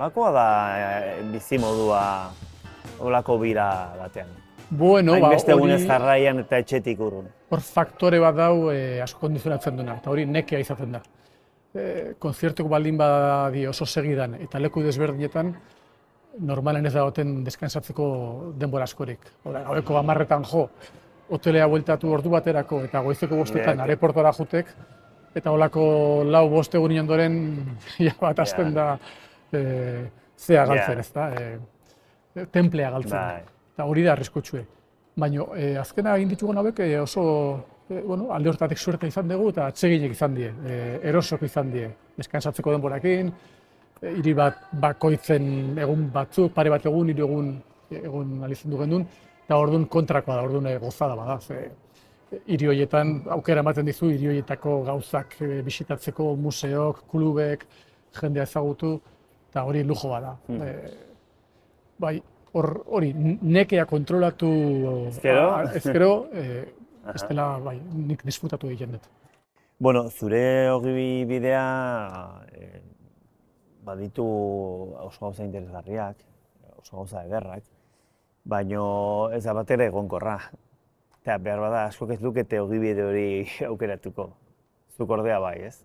nolakoa da bizimodua olako bira batean? Bueno, hainbeste egunez jarraian eta etxetik urrun. Hor faktore bat dau asko kondizionatzen duena, eta hori nekea izaten da. Konzertuko baldin badi oso segidan eta leku desberdinetan, normalen ez dagoten deskansatzeko denbora askorik. Gaueko 10etan jo, hotelea bueltatu ordu baterako eta goizeko 5etan aeroportora jutek, eta holako 4-5 egun ondoren bat hasten da zea galtzen, ezta? Templea galtzen. Eta hori da arriskutsue. Baina azkena egin ditugun hauek oso alde hortatik suerte izan dugu eta atseginek izan die, erosok izan die. Deskansatzeko denborakin, hiri bat bakoitzen egun batzuk, pare bat egun, 3 egun alizendu gendun, eta orduan kontrakoa da, orduan gozada bada. Hiri horietan aukera ematen dizu, hiri horietako gauzak bisitatzeko, museok, klubek, jendea ezagutu, eta hori lujo bada. Bai, hori, nekea kontrolatu ezkero, bestela, bai, nik disfrutatu egiten dut. Bueno, zure ogibi bidea baditu oso gauza interesgarriak, oso gauza ederrak, baina ez da bat ere egonkorra. Eta behar bada, askok ez lukete ogibide hori aukeratuko. Zuk ordea bai, ez?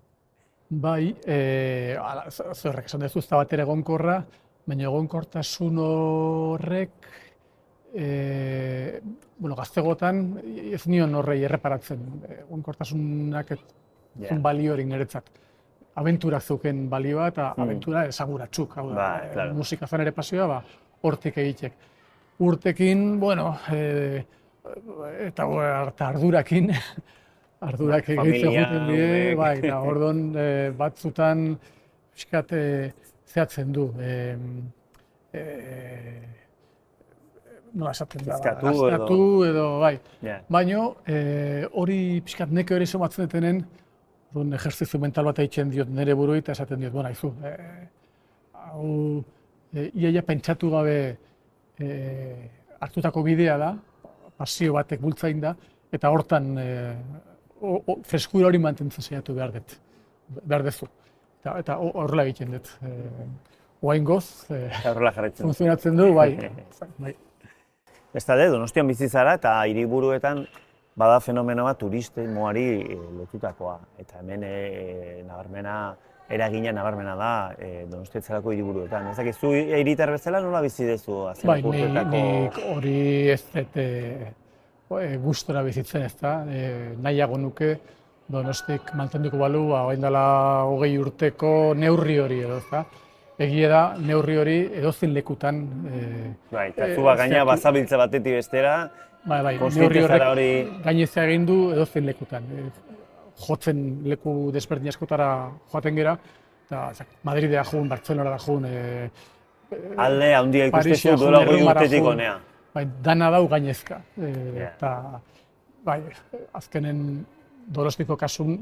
Bai, zerrek esan duzu ez da bat ere egonkorra, baina egonkortasun horrek, gaztegotan ez nion horrei erreparatzen. Egonkortasunak zuen baliorik niretzat. Abentura zeuken balioa eta abentura esaguratsuk. Musika zen ere pasioa, hortik egitek. Urtekin, eta ardurakin, ardurak egitzen juten die, bai, eta orduan batzutan pixkat zehatzen du, nola esaten da, gaztatu edo, bai. Baina hori pixkat neke hori somatzen detenen, ejerzizu mental bat egiten diot nire burui eta esaten diot, aizu, hau iaia pentsatu gabe hartutako bidea da, pasio batek bultzain da, eta hortan freskura hori mantentzen saiatu behar dezu. Eta horrela egiten dut. Oraingoz, funtzionatzen du, bai. Bestalde, Donostian bizi zara eta hiriburuetan bada fenomeno bat turismoari lotutakoa. Eta hemen eragina nabarmena da Donostiatzarako hiriburuetan. Ez dakizu hiritar bezala nola bizi dezu azken urteetako? Nik hori ez dut gustora bizitzen ez da. Nahiago nuke Donostik mantenduko balu, orain dela 20 urteko neurri hori edo, ezta? Egia da, neurri hori edozein lekutan. Bai, eta zu gaina bazabiltza batetik bestera, neurri horrek gainezea egin du edozein lekutan. Jotzen leku desberdin askotara joaten gera, eta Madridea joan, Bartzelonara joan, alde handia ikustezu duela 20 urtetik honea. Bai, dana dau gainezka. Eta, bai, azkenen Donostiko kasun,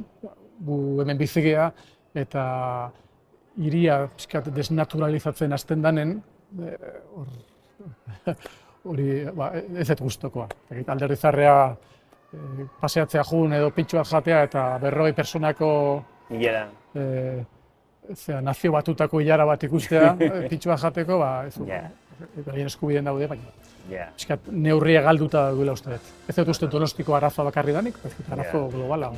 gu hemen bizigea, eta hiria pixkat desnaturalizatzen hasten danen, hori ez dut gustokoa. Alderrizarrea paseatzea jun edo pintxoak jatea eta 40 personako nazio batutako ilara bat ikustea pintxoak jateko, ez du, haien eskubideen daude, baina pixkat neurria galduta duela uste dut. Ez dut uste Donostiko arazoa bakarri danik, ez dut arazo globala.